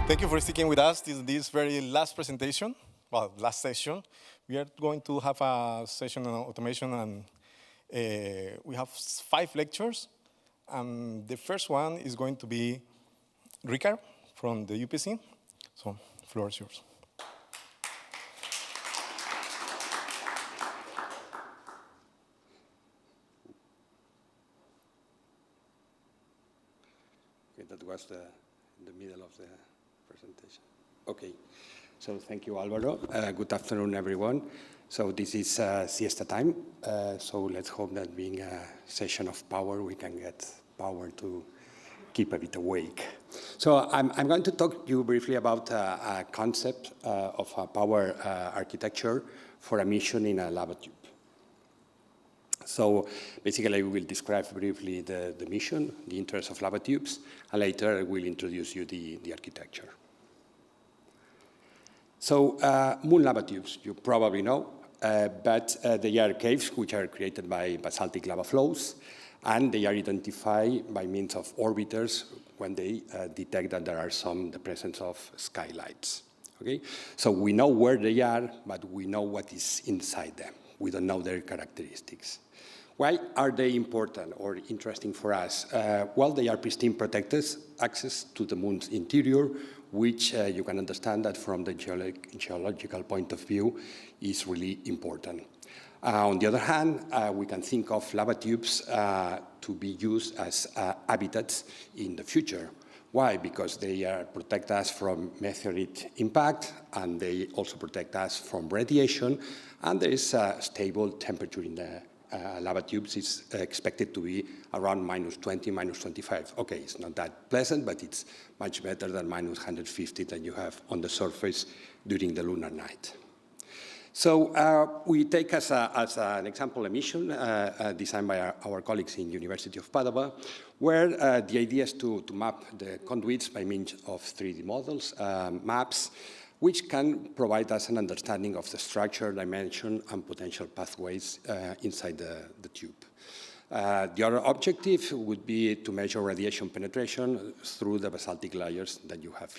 Thank you for sticking with us this very last presentation, well, last session. We are going to have a session on automation, and we have 5 lectures. The first one is going to be Ricard from the UPC. So, the floor is yours. Okay, that was the middle of the presentation. Okay, so thank you, Alvaro. Good afternoon, everyone. So this is siesta time. So let's hope that being a session of power, we can get power to keep a bit awake. So I'm going to talk to you briefly about a concept of a power architecture for a mission in a lava tube. So basically, we will describe briefly the mission, the interest of lava tubes, and later I will introduce you the architecture. So moon lava tubes, you probably know, but they are caves which are created by basaltic lava flows, and they are identified by means of orbiters when they detect that there are the presence of skylights. Okay? So we know where they are, but we know what is inside them. We don't know their characteristics. Why are they important or interesting for us? Well, they are pristine protected access to the moon's interior, which you can understand that from the geological point of view is really important. On the other hand, we can think of lava tubes to be used as habitats in the future. Why? Because they protect us from meteorite impact, and they also protect us from radiation, and there is a stable temperature in the lava tubes. Is expected to be around -20, -25. Okay, it's not that pleasant, but it's much better than -150 that you have on the surface during the lunar night. So we take as an example a mission designed by our colleagues in University of Padua, where the idea is to map the conduits by means of 3D models, maps, which can provide us an understanding of the structure, dimension, and potential pathways inside the tube. The other objective would be to measure radiation penetration through the basaltic layers that you have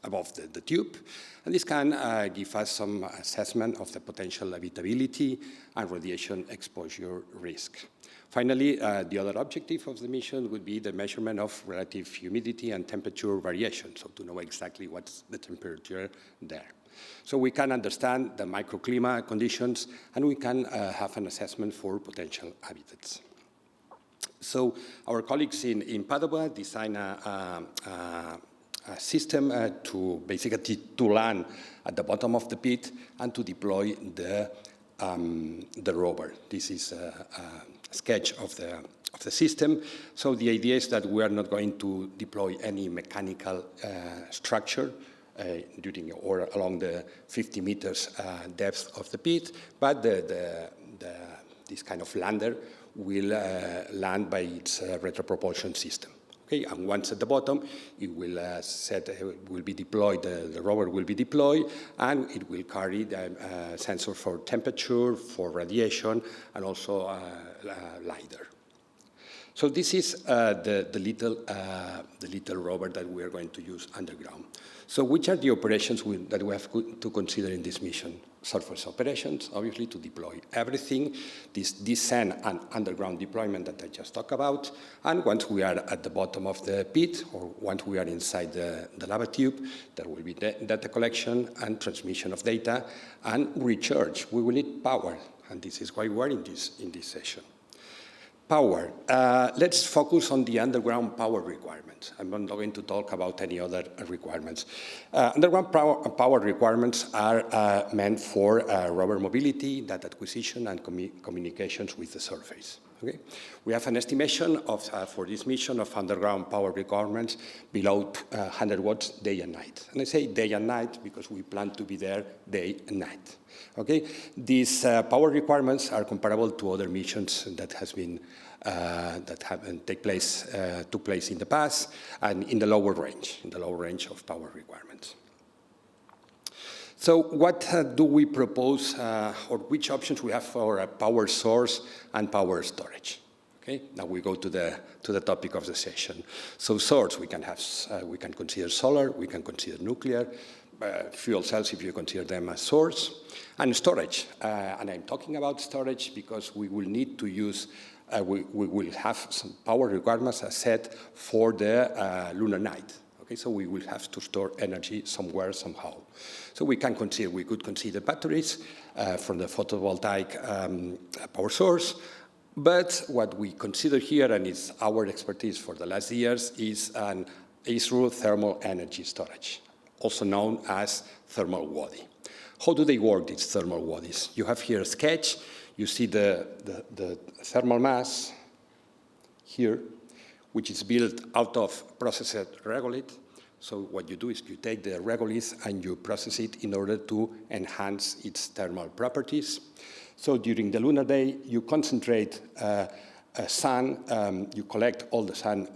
above the tube. And this can give us some assessment of the potential habitability and radiation exposure risk. Finally, the other objective of the mission would be the measurement of relative humidity and temperature variation, so to know exactly what's the temperature there. So we can understand the microclimate conditions, and we can have an assessment for potential habitats. So our colleagues in Padua design a system to basically to land at the bottom of the pit and to deploy the rover. This is a sketch of the system. So the idea is that we are not going to deploy any mechanical structure during or along the 50 meters depth of the pit, but this kind of lander will land by its retropropulsion system. Okay, and once at the bottom, it will will be deployed. The rover will be deployed, and it will carry the sensor for temperature, for radiation, and also LiDAR. So this is the little rover that we are going to use underground. So which are the operations that we have to consider in this mission? Surface operations, obviously, to deploy everything, this descent and underground deployment that I just talked about, and once we are at the bottom of the pit, or once we are inside the lava tube, there will be data collection and transmission of data, and recharge. We will need power, and this is why we are in this session. Power. Let's focus on the underground power requirements. I'm not going to talk about any other requirements. Underground power requirements are meant for rover mobility, data acquisition, and communications with the surface. Okay? We have an estimation of, for this mission of underground power requirements below 100 watts day and night. And I say day and night because we plan to be there day and night. Okay? These power requirements are comparable to other missions that has been took place in the past, and in the lower range of power requirements. So what do we propose, or which options we have for a power source and power storage? Okay, now we go to the topic of the session. So source, we can consider solar, we can consider nuclear, fuel cells if you consider them as source, and storage. And I'm talking about storage because we will need to use, we will have some power requirements as set for the lunar night. Okay, so we will have to store energy somewhere, somehow. So we could consider batteries from the photovoltaic power source. But what we consider here, and it's our expertise for the last years, is through thermal energy storage, also known as thermal body. How do they work, these thermal bodies? You have here a sketch. You see the thermal mass here, which is built out of processed regolith. So what you do is you take the regolith and you process it in order to enhance its thermal properties. So during the lunar day, you concentrate sun, you collect all the sun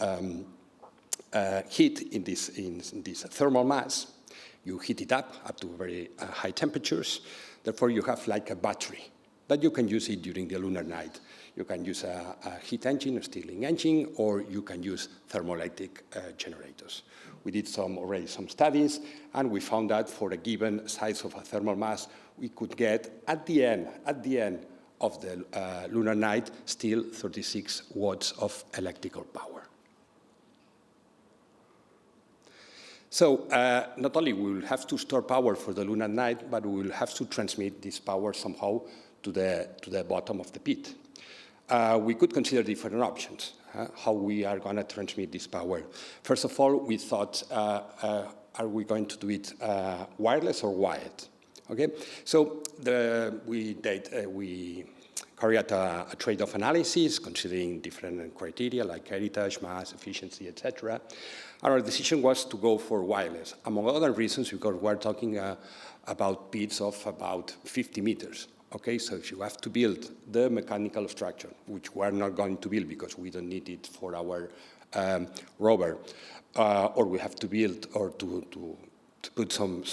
heat in this thermal mass. You heat it up to very high temperatures. Therefore, you have like a battery that you can use it during the lunar night. You can use a heat engine, a Stirling engine, or you can use thermoelectric generators. We did already some studies, and we found that for a given size of a thermal mass, we could get, at the end of the lunar night, still 36 watts of electrical power. So not only we will have to store power for the lunar night, but we will have to transmit this power somehow to the bottom of the pit. We could consider different options, how we are going to transmit this power. First of all, we thought, are we going to do it wireless or wired? Okay, so we carried out a trade-off analysis considering different criteria like heritage, mass, efficiency, etc. And our decision was to go for wireless, among other reasons, because we're talking about pits of about 50 meters. Okay, so if you have to build the mechanical structure, which we're not going to build because we don't need it for our rover, or we have to build or to put some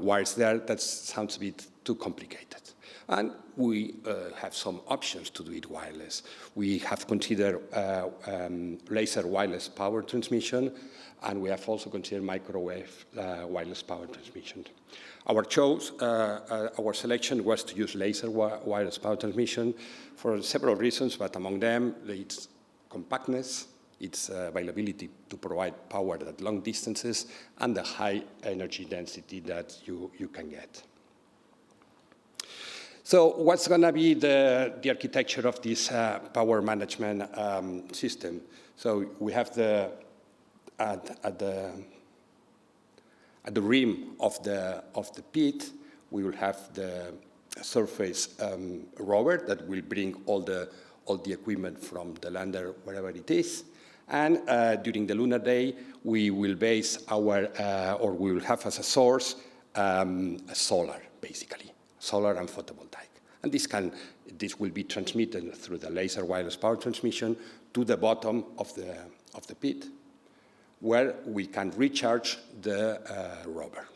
wires there, that sounds a bit too complicated. And we have some options to do it wireless. We have considered laser wireless power transmission, and we have also considered microwave wireless power transmission. Our selection was to use laser wireless power transmission for several reasons, but among them, its compactness, its availability to provide power at long distances, and the high energy density that you can get. So what's going to be the architecture of this power management system? So we have at the rim of the pit, we will have the surface rover that will bring all the equipment from the lander, wherever it is. And during the lunar day, we will base or we will have as a source solar, basically, solar and photovoltaic. And this will be transmitted through the laser wireless power transmission to the bottom of the pit, where we can recharge the rover.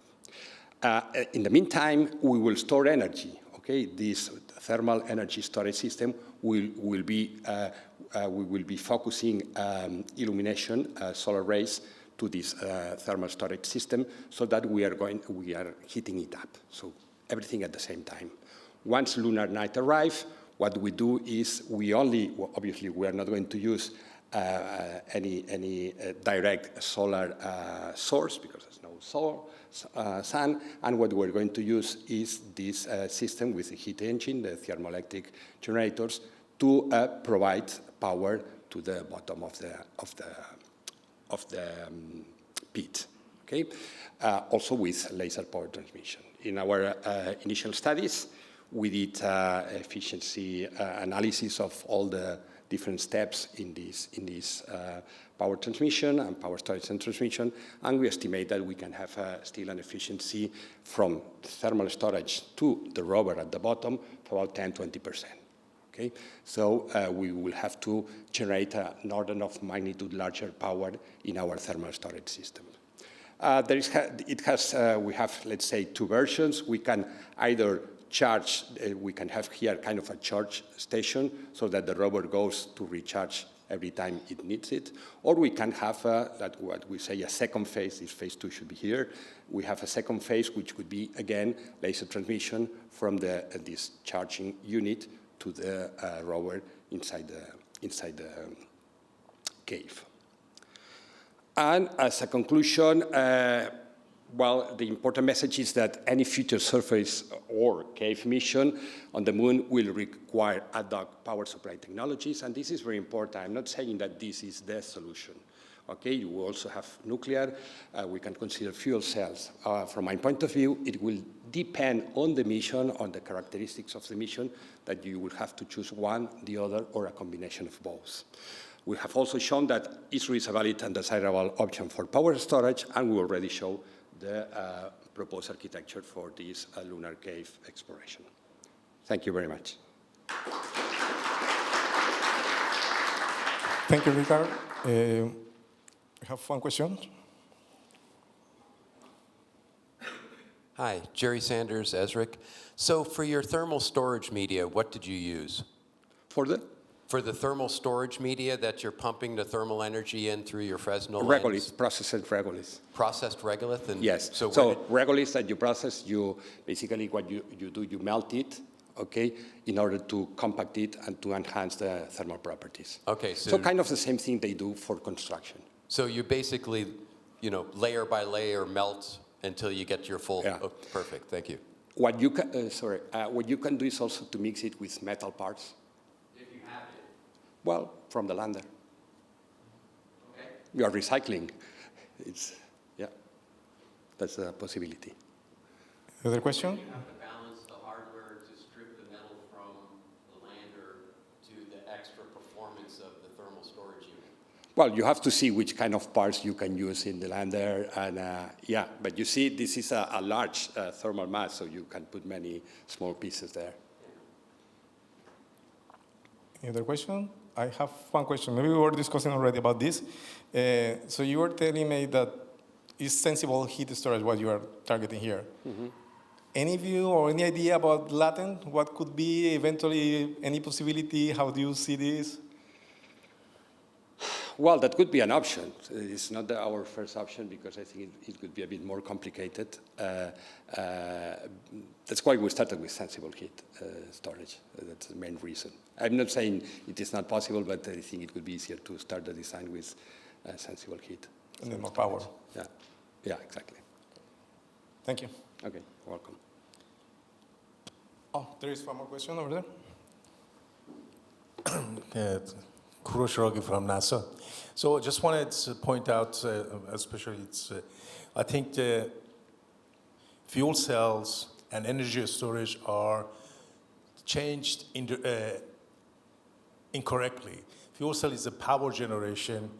In the meantime, we will store energy. Okay, this thermal energy storage system we will be focusing illumination, solar rays, to this thermal storage system, so that we are heating it up. So everything at the same time. Once lunar night arrives, what we do is obviously we are not going to use any direct solar source because there's no sun, and what we're going to use is this system with the heat engine, the thermoelectric generators, to provide power to the bottom of the pit. Okay, also with laser power transmission. In our initial studies, we did efficiency analysis of all the different steps in this power transmission and power storage and transmission, and we estimate that we can have still an efficiency from thermal storage to the rover at the bottom of about 10–20%. Okay, so we will have to generate an order of magnitude larger power in our thermal storage system. We have, let's say, two versions. We can either charge, we can have here kind of a charge station so that the rover goes to recharge every time it needs it. Or we can have that what we say a second phase. This phase 2 should be here. We have a second phase, which would be, again, laser transmission from this charging unit to the rover inside the cave. And as a conclusion, well, the important message is that any future surface or cave mission on the moon will require ad hoc power supply technologies, and this is very important. I'm not saying that this is the solution. Okay, you will also have nuclear. We can consider fuel cells. From my point of view, it will depend on the mission, on the characteristics of the mission, that you will have to choose one, the other, or a combination of both. We have also shown that ESRIC is a valid and desirable option for power storage, and we already show the proposed architecture for this lunar cave exploration. Thank you very much. Thank you, Ricard. We have one question. Hi, Jerry Sanders, ESRIC. So for your thermal storage media, what did you use? For the thermal storage media that you're pumping the thermal energy in through your Fresnel regolith, processed regolith. Processed regolith? And yes. So regolith that you process, basically what you do, you melt it, okay, in order to compact it and to enhance the thermal properties. Okay. So kind of the same thing they do for construction. So you basically, layer by layer melt until you get your full. Yeah. Oh, perfect. Thank you. What you can, what you can do is also to mix it with metal parts. Well, from the lander. Okay. You are recycling. That's a possibility. Other question? You have to balance the hardware to strip the metal from the lander to the extra performance of the thermal storage unit. Well, you have to see which kind of parts you can use in the lander, and but you see, this is a large thermal mass, so you can put many small pieces there. Any other question? I have one question. Maybe we were discussing already about this. So you were telling me that it's sensible heat storage, what you are targeting here. Mm-hmm. Any view or any idea about latent? What could be eventually any possibility? How do you see this? Well, that could be an option. It's not our first option because I think it could be a bit more complicated. That's why we started with sensible heat storage. That's the main reason. I'm not saying it is not possible, but I think it would be easier to start the design with sensible heat. And then more power. Yeah, exactly. Thank you. Okay, welcome. Oh, there is one more question over there. Kuroshiragi from NASA. So I just wanted to point out, especially I think the fuel cells and energy storage are changed incorrectly. Fuel cell is a power generation.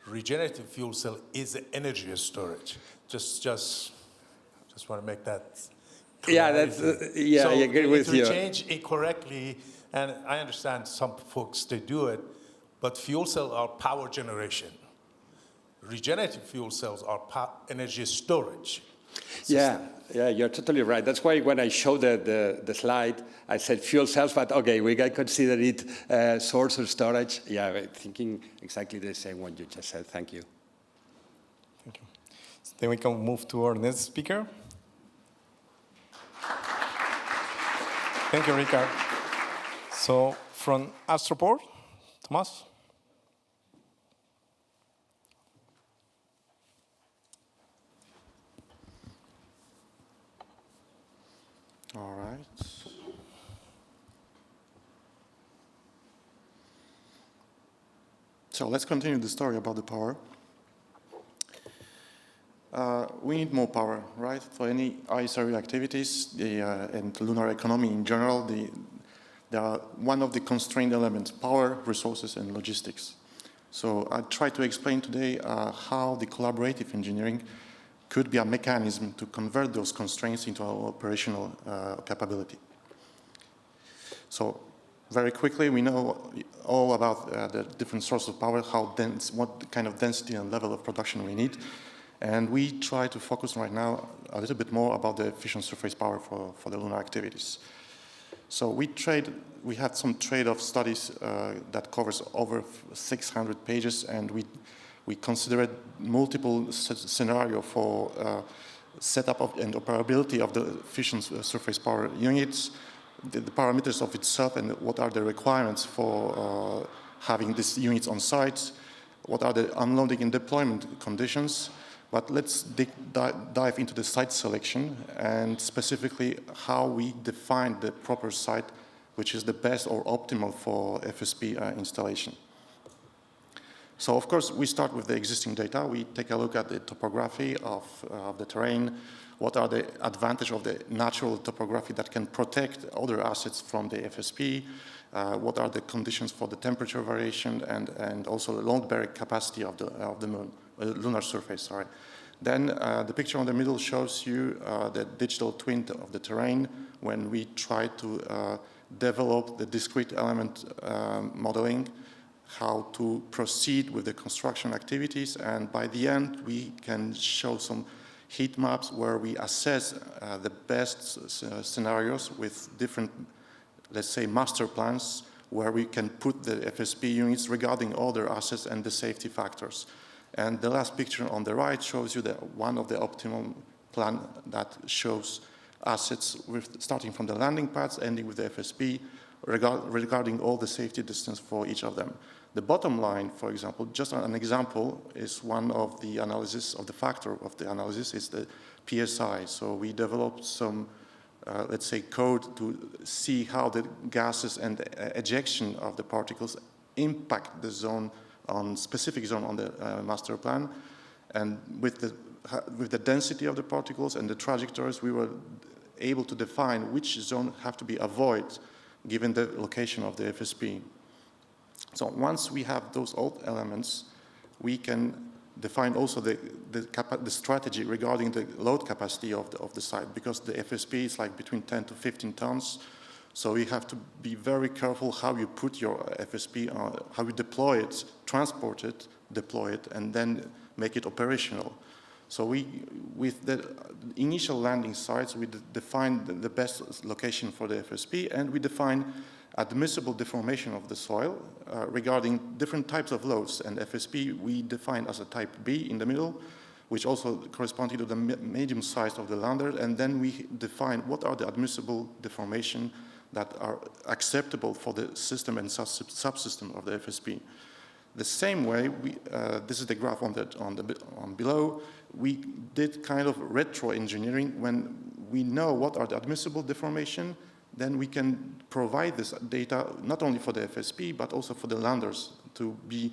Regenerative fuel cell is energy storage. Just want to make that clear. Yeah, I agree with you. So change incorrectly, and I understand some folks, they do it, but fuel cells are power generation. Regenerative fuel cells are energy storage. Yeah, you're totally right. That's why when I showed the slide, I said fuel cells, but okay, we can consider it source or storage. Yeah, thinking exactly the same one you just said. Thank you. Thank you. So then we can move to our next speaker. Thank you, Ricard. So from Astroport, Tomás. All right. So let's continue the story about the power. We need more power, right? For any ISRE activities and lunar economy in general, they are one of the constrained elements, power, resources, and logistics. So I try to explain today how the collaborative engineering could be a mechanism to convert those constraints into our operational capability. So very quickly, we know all about the different sources of power, how dense, what kind of density and level of production we need. And we try to focus right now a little bit more about the efficient surface power for the lunar activities. So we had some trade-off studies that covers over 600 pages, and we considered multiple scenarios for setup of and operability of the fission surface power units, the parameters of itself, and what are the requirements for having these units on site, what are the unloading and deployment conditions. But let's dive into the site selection and specifically how we define the proper site, which is the best or optimal for FSP installation. So of course, we start with the existing data. We take a look at the topography of the terrain, what are the advantages of the natural topography that can protect other assets from the FSP, what are the conditions for the temperature variation, and also the load-bearing capacity of the moon, lunar surface, sorry. Then the picture on the middle shows you the digital twin of the terrain when we try to develop the discrete element modeling, how to proceed with the construction activities, and by the end we can show some heat maps where we assess the best scenarios with different, let's say, master plans where we can put the FSP units regarding other assets and the safety factors. And the last picture on the right shows you one of the optimal plan that shows assets starting from the landing pads, ending with the FSP, regarding all the safety distance for each of them. The bottom line, for example, just an example, is one of the analysis of the factor of the analysis is the PSI. So we developed some, let's say, code to see how the gases and the ejection of the particles impact the zone on specific zone on the master plan. And with the density of the particles and the trajectories, we were able to define which zone have to be avoided given the location of the FSP. So once we have those old elements, we can define also the strategy regarding the load capacity of the site, because the FSP is like between 10 to 15 tons. So we have to be very careful how you put your FSP, how you deploy it, transport it, deploy it, and then make it operational. So with the initial landing sites, we define the best location for the FSP, and we define admissible deformation of the soil regarding different types of loads. And FSP we define as a type B in the middle, which also corresponds to the medium size of the lander, and then we define what are the admissible deformation that are acceptable for the system and subsystem of the FSP. The same way, this is the graph on below, we did kind of retro engineering. When we know what are the admissible deformation, then we can provide this data not only for the FSP, but also for the landers to be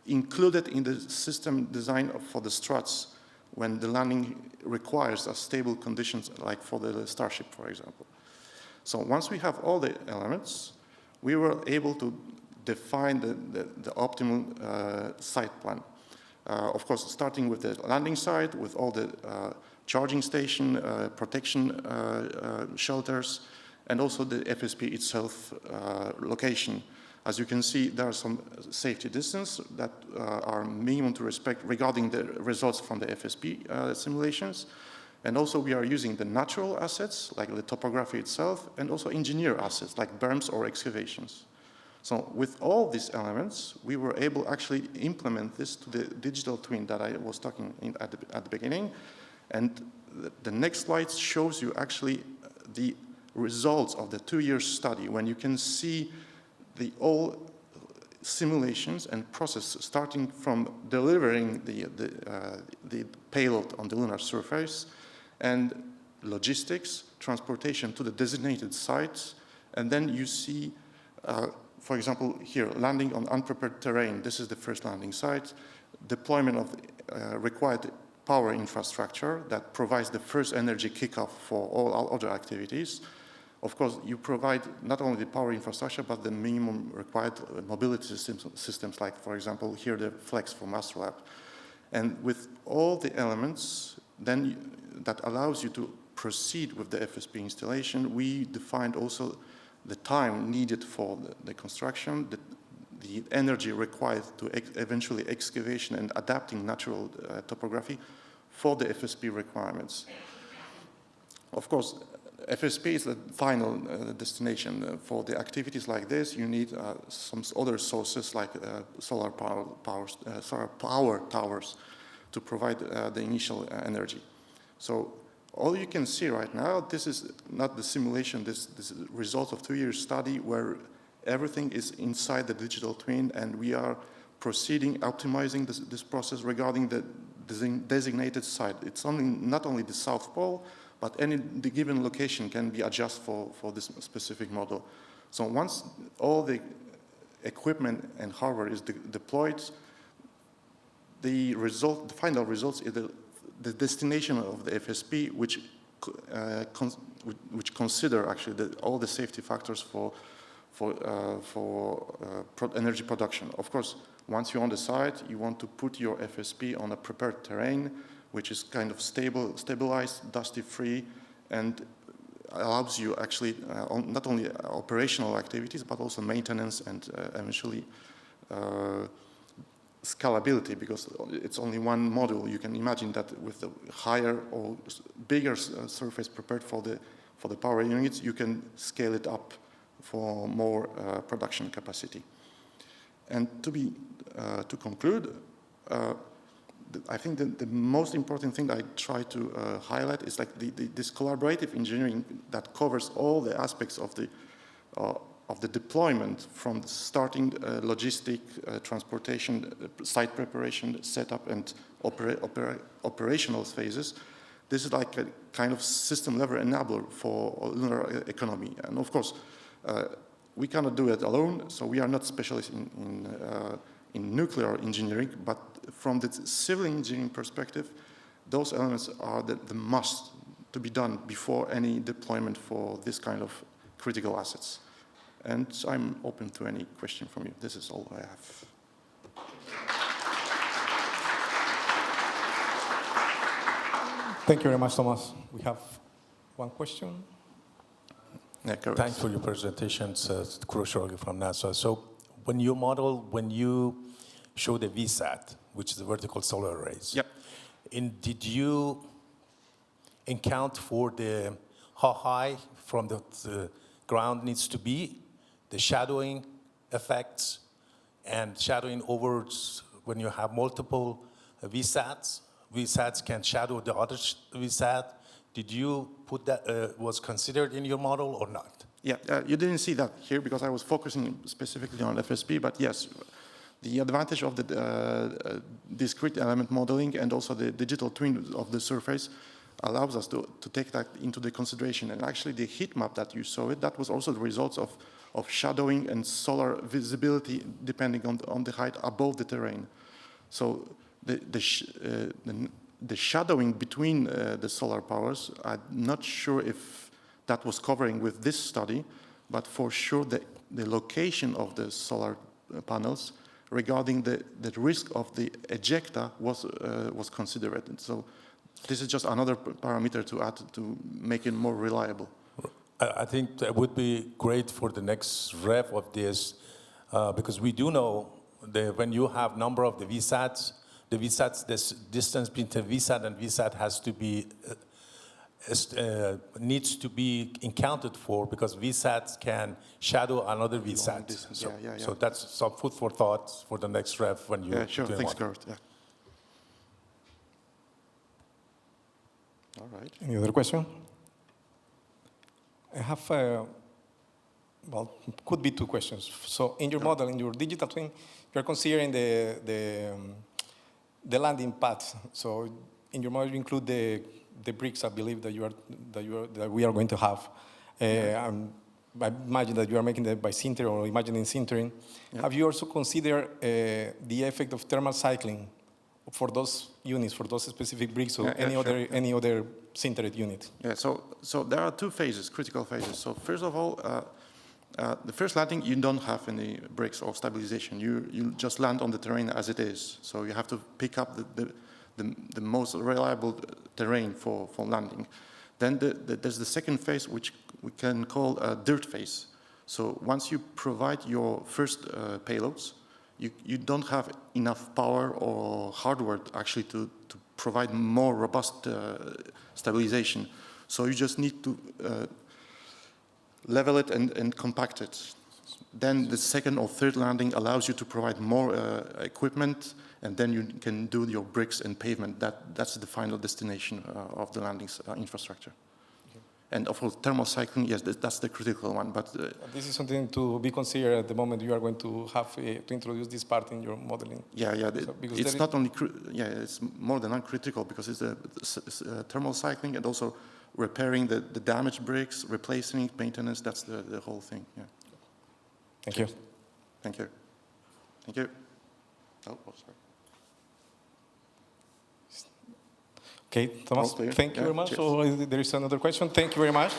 included in the system design for the struts when the landing requires a stable conditions, like for the Starship, for example. So once we have all the elements, we were able to define the optimal site plan. Of course, starting with the landing site, with all the charging station, protection shelters, and also the FSP itself location. As you can see, there are some safety distance that are minimum to respect regarding the results from the FSP simulations. And also we are using the natural assets, like the topography itself, and also engineer assets, like berms or excavations. So with all these elements, we were able actually implement this to the digital twin that I was talking at the beginning. And the next slide shows you actually the results of the 2-year study, when you can see all simulations and process starting from delivering the payload on the lunar surface, and logistics, transportation to the designated sites, and then you see, for example, here, landing on unprepared terrain. This is the first landing site. Deployment of required power infrastructure that provides the first energy kickoff for all other activities. Of course, you provide not only the power infrastructure, but the minimum required mobility systems, like, for example, here the Flex for Master Lab. And with all the elements, then that allows you to proceed with the FSP installation, we defined also the time needed for the construction, the energy required to eventually excavation and adapting natural topography for the FSP requirements. Of course, FSP is the final destination. For the activities like this, you need some other sources like solar power towers to provide the initial energy. So all you can see right now, this is not the simulation, this is the result of 2 years study where everything is inside the digital twin, and we are proceeding, optimizing this process regarding the designated site. It's not only the South Pole, but the given location can be adjusted for this specific model. So once all the equipment and hardware is deployed, the final results is the destination of the FSP, which consider actually all the safety factors for energy production. Of course, once you're on the site, you want to put your FSP on a prepared terrain, which is kind of stabilized, dusty-free, and allows you actually not only operational activities, but also maintenance and eventually scalability, because it's only one module. You can imagine that with the higher or bigger surface prepared for the power units, you can scale it up for more production capacity. And to conclude, I think the most important thing I try to highlight is like this collaborative engineering that covers all the aspects of the deployment, from starting logistic, transportation, site preparation, setup, and operational phases. This is like a kind of system level enabler for lunar economy. And of course, we cannot do it alone, so we are not specialists in nuclear engineering, but from the civil engineering perspective, those elements are the must to be done before any deployment for this kind of critical assets. And I'm open to any question from you. This is all I have. Thank you very much, Thomas. We have one question. Yeah, correct. Thanks for your presentations, Kuroshiro from NASA. So when you show the VSAT, which is the vertical solar arrays, yep. Did you account for how high from the ground needs to be, the shadowing effects, and shadowing over when you have multiple VSATs? VSATs can shadow the other VSAT. Did you put that, was considered in your model or not? Yeah, you didn't see that here because I was focusing specifically on FSP, but yes, the advantage of the discrete element modeling and also the digital twin of the surface allows us to take that into the consideration. And actually the heat map that you saw, that was also the results of shadowing and solar visibility depending on the height above the terrain. So the shadowing between the solar powers, I'm not sure if that was covering with this study, but for sure the location of the solar panels regarding the risk of the ejecta was considered. And so this is just another parameter to add to make it more reliable. I think that would be great for the next rev of this, because we do know that when you have number of the VSATs, this distance between the VSAT and VSAT has to be needs to be accounted for, because VSATs can shadow another VSAT. So, yeah. So that's some food for thought for the next rev when you. Yeah, sure. Thanks, Kurt. Yeah. All right. Any other question? I have, well, could be two questions. So in your model, in your digital twin, you're considering the landing path. So in your model, you include the bricks, I believe, that we are going to have. I imagine that you are making that by sintering or imagining sintering. Yeah. Have you also considered the effect of thermal cycling for those units, for those specific bricks, or any other sintered unit? Yeah. So there are two phases, critical phases. So first of all, the first landing, you don't have any bricks or stabilization. You just land on the terrain as it is. So you have to pick up the most reliable terrain for landing. Then there's the second phase, which we can call a dirt phase. So once you provide your first payloads, you don't have enough power or hardware actually to provide more robust stabilization. So you just need to level it and compact it. Then the second or third landing allows you to provide more equipment, and then you can do your bricks and pavement. That's the final destination of the landing's infrastructure. And of course, thermal cycling, yes, that's the critical one. But this is something to be considered at the moment you are going to have to introduce this part in your modeling. Yeah, yeah. So, it's not only it's more than uncritical, because it's thermal cycling and also repairing the damaged bricks, replacing it, maintenance. That's the whole thing. Yeah. Thank you. Thank you. Thank you. Oh, sorry. Okay, Thomas, thank you very much. Cheers. So there is another question. Thank you very much.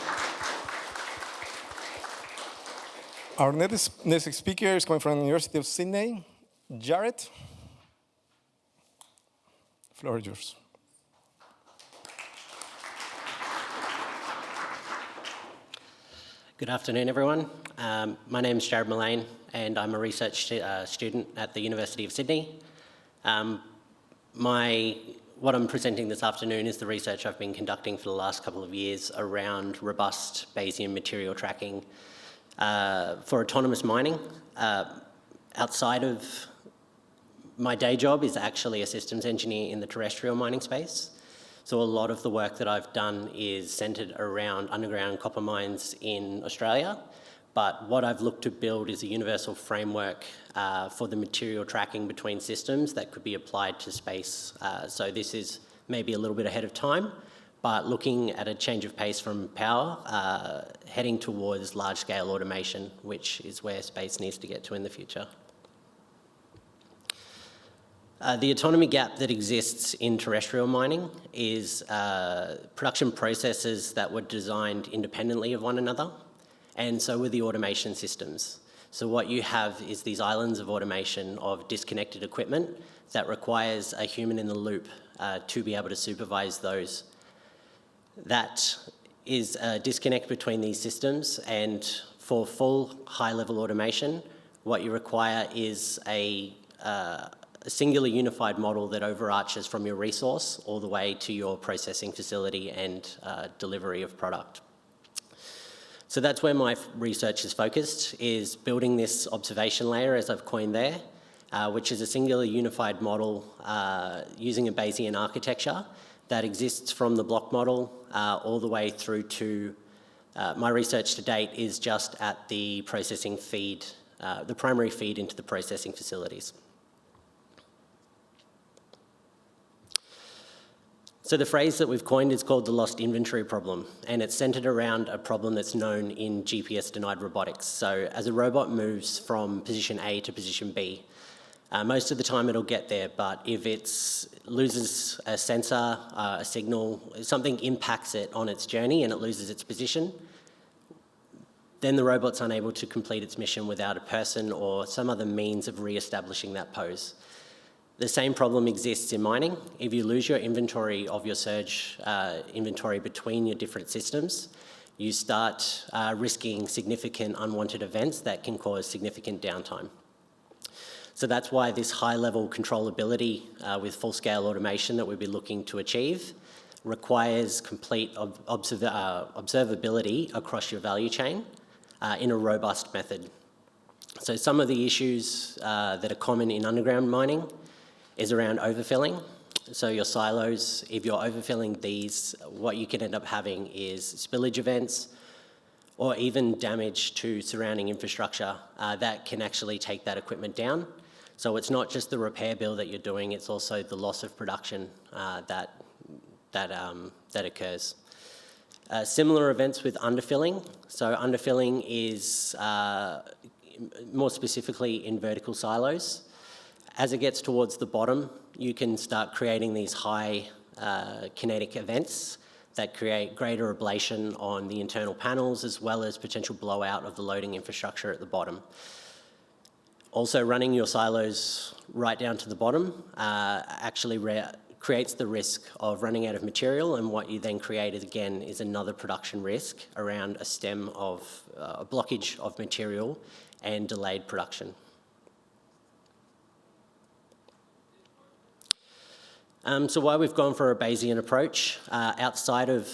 Our next speaker is coming from the University of Sydney. Jared, the floor is yours. Good afternoon, everyone. My name is Jared Millane, and I'm a research student at the University of Sydney. What I'm presenting this afternoon is the research I've been conducting for the last couple of years around robust Bayesian material tracking for autonomous mining. Outside of my day job is actually a systems engineer in the terrestrial mining space. So a lot of the work that I've done is centred around underground copper mines in Australia. But what I've looked to build is a universal framework for the material tracking between systems that could be applied to space. So this is maybe a little bit ahead of time, but looking at a change of pace from power, heading towards large-scale automation, which is where space needs to get to in the future. The autonomy gap that exists in terrestrial mining is production processes that were designed independently of one another, and so were the automation systems. So what you have is these islands of automation of disconnected equipment that requires a human in the loop to be able to supervise those. That is a disconnect between these systems, and for full high-level automation, what you require is a singular unified model that overarches from your resource all the way to your processing facility and delivery of product. So that's where my research is focused, is building this observation layer, as I've coined there, which is a singular unified model using a Bayesian architecture that exists from the block model all the way through to, my research to date is just at the processing feed, the primary feed into the processing facilities. So the phrase that we've coined is called the lost inventory problem, and it's centered around a problem that's known in GPS-denied robotics. So as a robot moves from position A to position B, most of the time it'll get there, but if it loses a sensor, a signal, something impacts it on its journey and it loses its position, then the robot's unable to complete its mission without a person or some other means of re-establishing that pose. The same problem exists in mining. If you lose your inventory of your surge inventory between your different systems, you start risking significant unwanted events that can cause significant downtime. So that's why this high-level controllability with full-scale automation that we'll be looking to achieve requires complete observability across your value chain in a robust method. So some of the issues that are common in underground mining is around overfilling. So your silos, if you're overfilling these, what you can end up having is spillage events or even damage to surrounding infrastructure that can actually take that equipment down. So it's not just the repair bill that you're doing, it's also the loss of production that occurs. Similar events with underfilling. So underfilling is more specifically in vertical silos. As it gets towards the bottom, you can start creating these high kinetic events that create greater ablation on the internal panels as well as potential blowout of the loading infrastructure at the bottom. Also, running your silos right down to the bottom actually creates the risk of running out of material, and what you then create is, again, is another production risk around a stem of a blockage of material and delayed production. So why we've gone for a Bayesian approach, outside of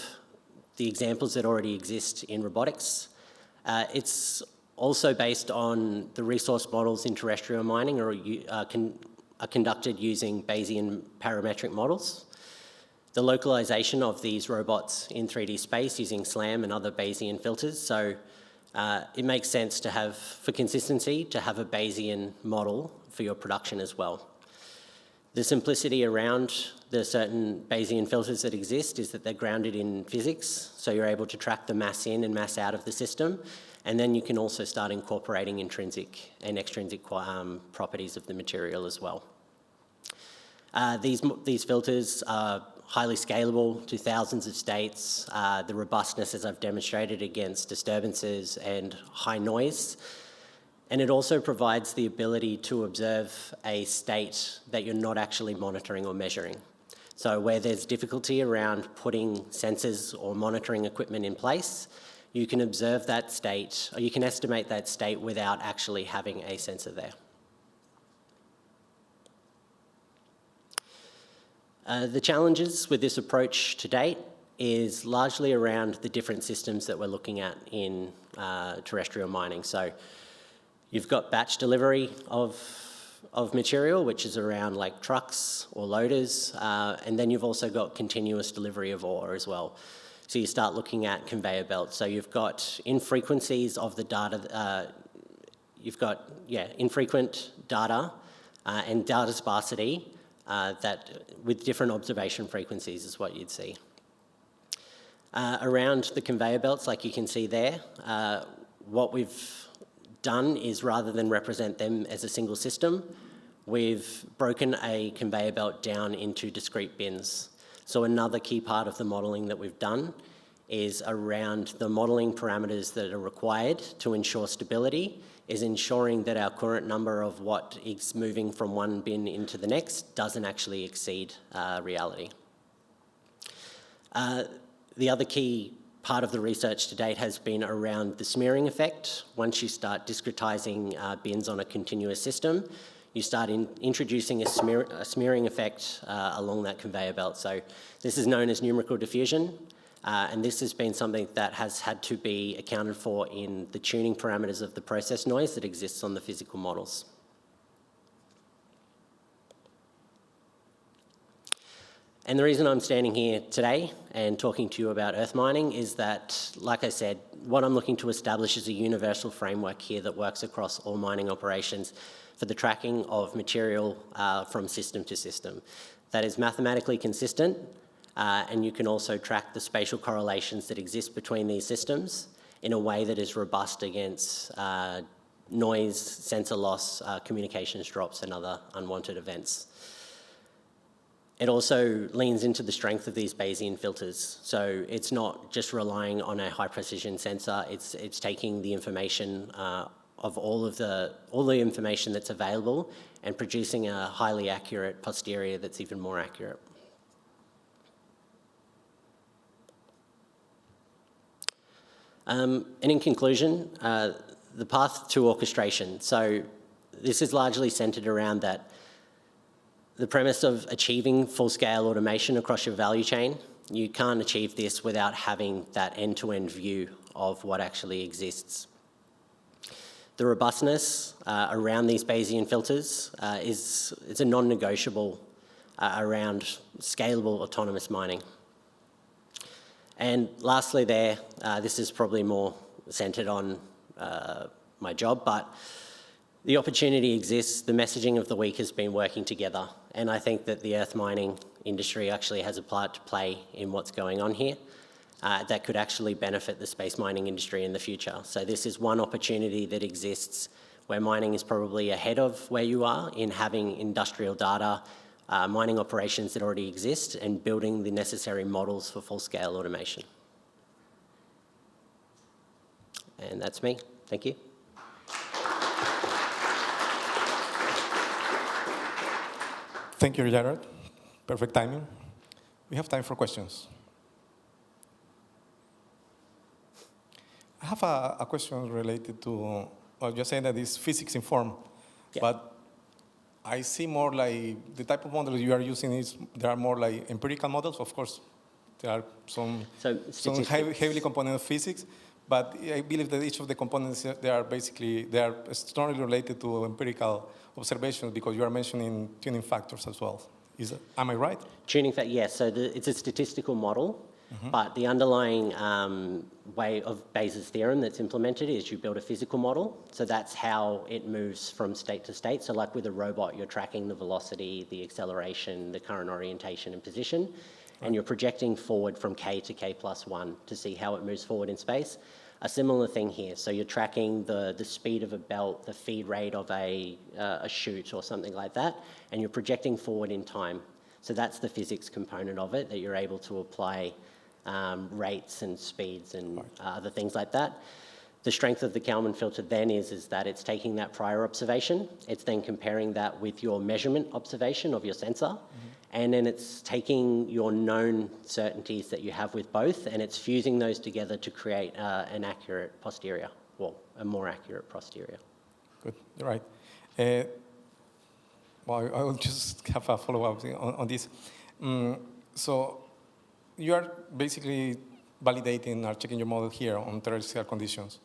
the examples that already exist in robotics. It's also based on the resource models in terrestrial mining are conducted using Bayesian parametric models. The localization of these robots in 3D space using SLAM and other Bayesian filters. So it makes sense to have, for consistency, to have a Bayesian model for your production as well. The simplicity around the certain Bayesian filters that exist is that they're grounded in physics, so you're able to track the mass in and mass out of the system, and then you can also start incorporating intrinsic and extrinsic properties of the material as well. These filters are highly scalable to thousands of states. The robustness, as I've demonstrated, against disturbances and high noise. And it also provides the ability to observe a state that you're not actually monitoring or measuring. So where there's difficulty around putting sensors or monitoring equipment in place, you can observe that state, or you can estimate that state without actually having a sensor there. The challenges with this approach to date is largely around the different systems that we're looking at in terrestrial mining. So you've got batch delivery of material, which is around like trucks or loaders, and then you've also got continuous delivery of ore as well. So you start looking at conveyor belts. So you've got infrequencies of the data, infrequent data and data sparsity that with different observation frequencies is what you'd see. Around the conveyor belts, like you can see there, what we've done is rather than represent them as a single system, we've broken a conveyor belt down into discrete bins. So another key part of the modelling that we've done is around the modelling parameters that are required to ensure stability, is ensuring that our current number of what is moving from one bin into the next doesn't actually exceed reality. The other key part of the research to date has been around the smearing effect. Once you start discretizing bins on a continuous system, you start introducing a smearing effect along that conveyor belt. So this is known as numerical diffusion, and this has been something that has had to be accounted for in the tuning parameters of the process noise that exists on the physical models. And the reason I'm standing here today and talking to you about earth mining is that, like I said, what I'm looking to establish is a universal framework here that works across all mining operations for the tracking of material from system to system. That is mathematically consistent, and you can also track the spatial correlations that exist between these systems in a way that is robust against noise, sensor loss, communications drops, and other unwanted events. It also leans into the strength of these Bayesian filters. So it's not just relying on a high precision sensor, it's taking the information of all the information that's available and producing a highly accurate posterior that's even more accurate. And in conclusion, the path to orchestration. So this is largely centered around that the premise of achieving full-scale automation across your value chain. You can't achieve this without having that end-to-end view of what actually exists. The robustness around these Bayesian filters is a non-negotiable around scalable autonomous mining. And lastly there, this is probably more centered on my job, but the opportunity exists. The messaging of the week has been working together, and I think that the earth mining industry actually has a part to play in what's going on here that could actually benefit the space mining industry in the future. So this is one opportunity that exists where mining is probably ahead of where you are in having industrial data, mining operations that already exist, and building the necessary models for full-scale automation. And that's me. Thank you. Thank you, Jared. Perfect timing. We have time for questions. I have a question related to, well, you're saying that it's physics informed, Yeah. but I see more like the type of models you are using is, there are more like empirical models. Of course, There are some statistics. heavily component of physics, but I believe that each of the components, they are strongly related to empirical observations because you are mentioning tuning factors as well. Am I right? Tuning factor, yes. So it's a statistical model, but the underlying way of Bayes' theorem that's implemented is you build a physical model. So that's how it moves from state to state. So like with a robot, you're tracking the velocity, the acceleration, the current orientation and position, and you're projecting forward from k to k+1 to see how it moves forward in space. A similar thing here. So you're tracking the speed of a belt, the feed rate of a chute or something like that, and you're projecting forward in time. So that's the physics component of it, that you're able to apply rates and speeds and other things like that. The strength of the Kalman filter then is that it's taking that prior observation, it's then comparing that with your measurement observation of your sensor, and then it's taking your known certainties that you have with both, and it's fusing those together to create an accurate posterior, well, a more accurate posterior. Good, right. Well, I will just have a follow-up on this. So you are basically validating or checking your model here on terrestrial conditions.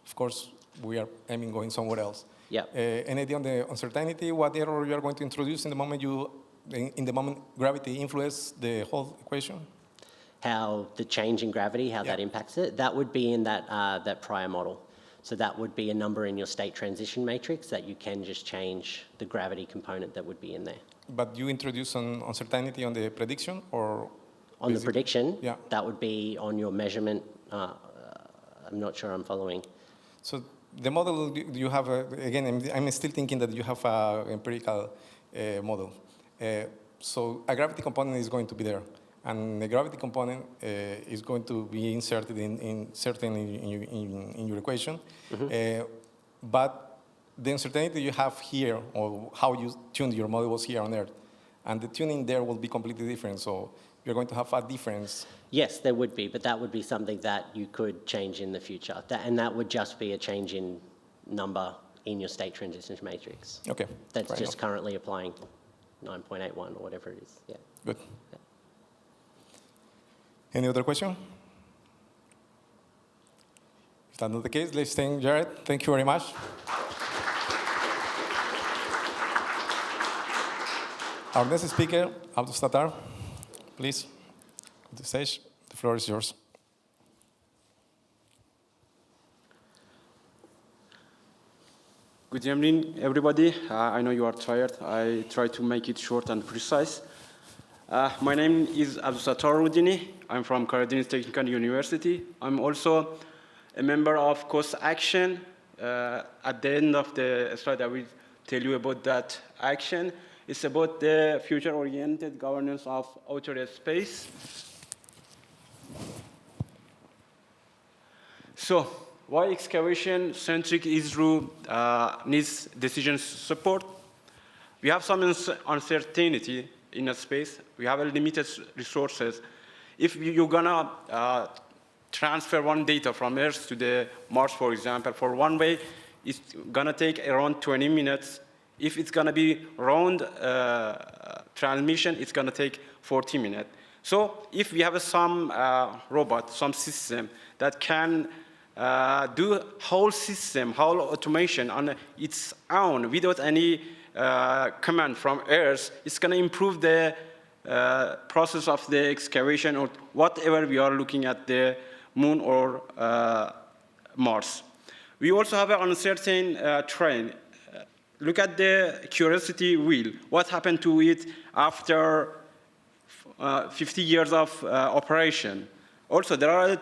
Of course, we are aiming going somewhere else. Yeah. Any idea on the uncertainty, what error you are going to introduce in the moment gravity influences the whole equation? How the change in gravity, how that impacts it, that would be in that prior model. So that would be a number in your state transition matrix that you can just change the gravity component that would be in there. But you introduce an uncertainty on the prediction, or? On the prediction, Yeah. that would be on your measurement. I'm not sure I'm following. So the model you have, again, I'm still thinking that you have an empirical model. So a gravity component is going to be there. And the gravity component is going to be inserted in your equation. But the uncertainty you have here, or how you tuned your model was here on Earth, and the tuning there will be completely different. So you're going to have a difference. Yes, there would be, but that would be something that you could change in the future. And that would just be a change in number in your state transition matrix. Okay. That's just currently applying 9.81 or whatever it is. Yeah. Good. Yeah. Any other question? If that's not the case, let's thank Jared. Thank you very much. Our next speaker, ABDOLSATTAR, please, to the stage. The floor is yours. Good evening, everybody. I know you are tired. I try to make it short and precise. My name is ABDOLSATTAR ROUDINI. I'm from Karadeniz Technical University. I'm also a member of COST Action. At the end of the slide, I will tell you about that action. It's about the future-oriented governance of outer space. So, why excavation-centric ESRU needs decision support? We have some uncertainty in a space. We have limited resources. If you're gonna transfer one data from Earth to the Mars, for example, for one way, it's gonna take around 20 minutes. If it's gonna be round transmission, it's gonna take 40 minutes. So if we have some robot, some system that can do whole system, whole automation on its own without any command from Earth, it's gonna improve the process of the excavation or whatever we are looking at the Moon or Mars. We also have an uncertain terrain. Look at the Curiosity wheel. What happened to it after 50 years of operation? Also, there are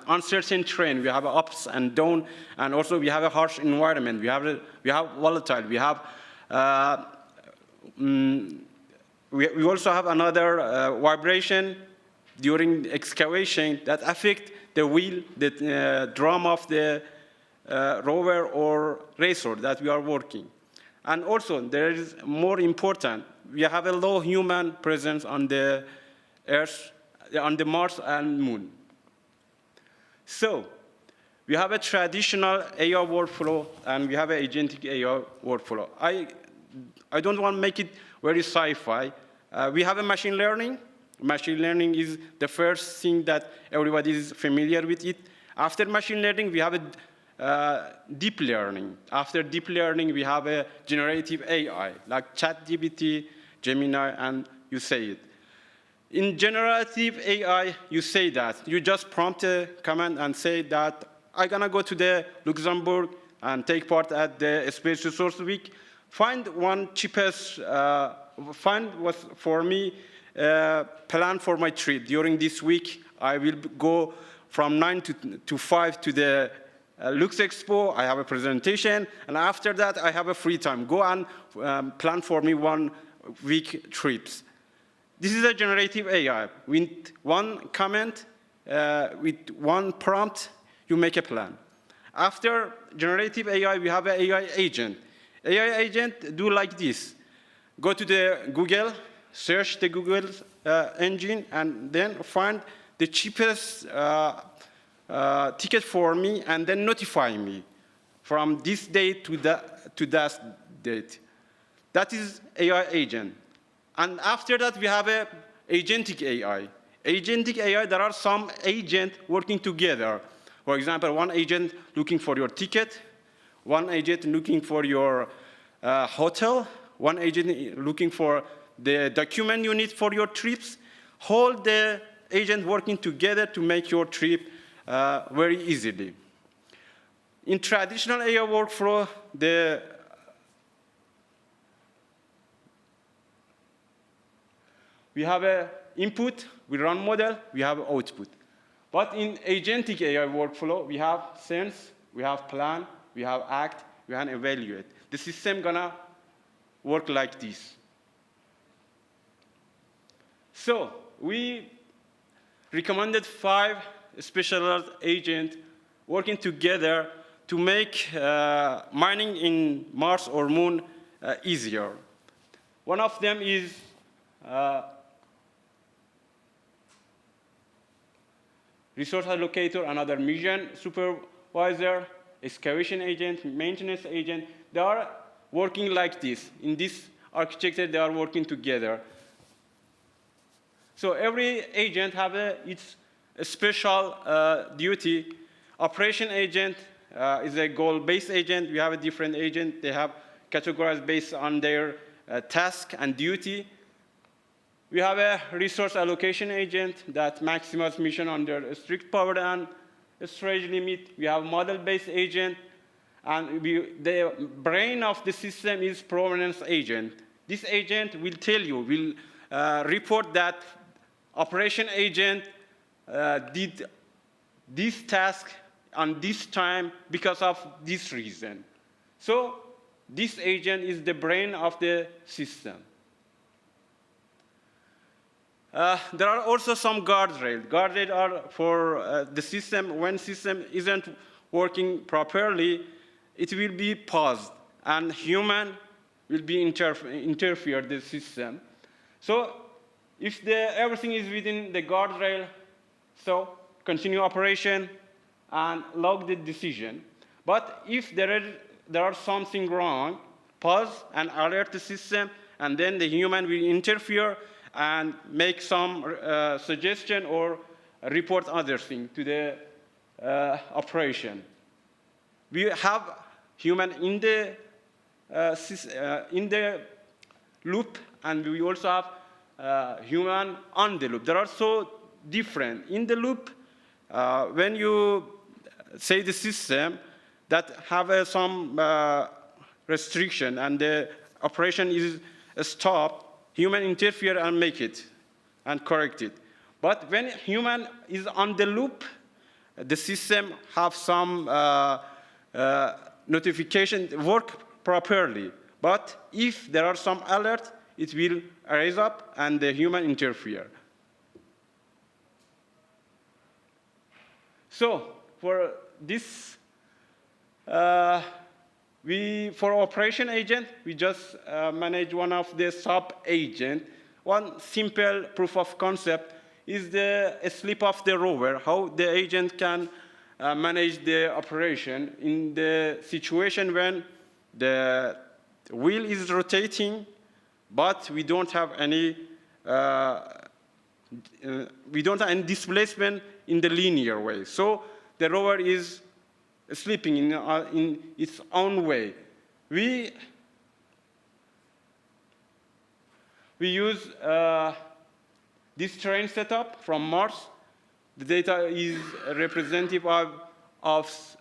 uncertain terrain. We have ups and downs, and also we have a harsh environment. We have volatile. We have we also have another vibration during excavation that affect the wheel, the drum of the rover or racer that we are working. And also, there is more important, we have a low human presence on the Earth, on the Mars and Moon. So, we have a traditional AI workflow and we have an agentic AI workflow. I don't want to make it very sci-fi. We have a machine learning Machine learning is the first thing that everybody is familiar with it. After machine learning, we have a deep learning. After deep learning, we have a generative AI, like ChatGPT, Gemini, and you say it. In generative AI, you say that. You just prompt a command and say that I'm gonna go to the Luxembourg and take part at the Space Resource Week. Find one cheapest, find what for me, plan for my trip. During this week, I will go from 9 to 5 to the Lux Expo. I have a presentation, and after that, I have a free time. Go and plan for me 1 week trips. This is a generative AI. With one comment, with one prompt, you make a plan. After generative AI, we have an AI agent. AI agent do like this. Go to the Google, search the Google engine, and then find the cheapest ticket for me, and then notify me from this date to that date. That is AI agent. And after that, we have a agentic AI. Agentic AI, there are some agents working together. For example, one agent looking for your ticket, one agent looking for your hotel, one agent looking for the document you need for your trips. All the agents working together to make your trip very easily. In traditional AI workflow, we have an input, we run model, we have output. But in agentic AI workflow, we have sense, we have plan, we have act, we have evaluate. The system gonna work like this. So we recommended 5 specialized agents working together to make mining in Mars or Moon easier. One of them is resource allocator, another mission supervisor, excavation agent, maintenance agent. They are working like this. In this architecture, they are working together. So every agent has its special duty. Operation agent is a goal-based agent. We have a different agent. They have categorized based on their task and duty. We have a resource allocation agent that maximizes mission under a strict power and storage limit. We have model-based agent, and the brain of the system is provenance agent. This agent will tell you, will report that operation agent did this task on this time because of this reason. So this agent is the brain of the system. There are also some guardrails. Guardrails are for the system. When system isn't working properly, it will be paused, and human will be interfered the system. So if everything is within the guardrail, so continue operation and log the decision. But if there are something wrong, pause and alert the system, and then the human will interfere and make some suggestion or report other thing to the operation. We have human in the loop, and we also have human on the loop. They are so different. In the loop, when you say the system that have some restriction and the operation is stopped, human interfere and make it and correct it. But when human is on the loop, the system have some notification work properly. But if there are some alert, it will raise up and the human interfere. So for this, for operation agent, we just manage one of the sub-agent. One simple proof of concept is the slip of the rover, how the agent can manage the operation in the situation when the wheel is rotating, but we don't have any we don't have any displacement in the linear way. So the rover is slipping in its own way. We use this terrain setup from Mars. The data is representative of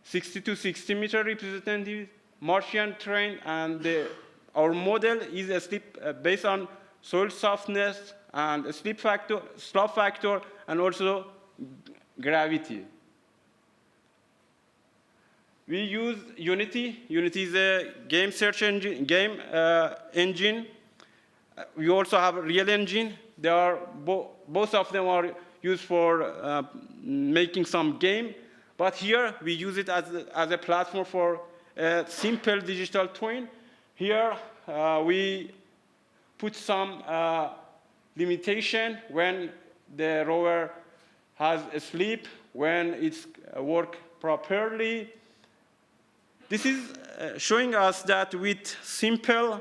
60 to 60 meter representative Martian terrain, and our model is a slip based on soil softness and a slope factor, and also gravity. We use Unity. Unity is a game search engine. We also have a real engine. They are both of them are used for making some game. But here we use it as a platform for a simple digital twin. Here we put some limitation when the rover has a sleep, when it's work properly. This is showing us that with simple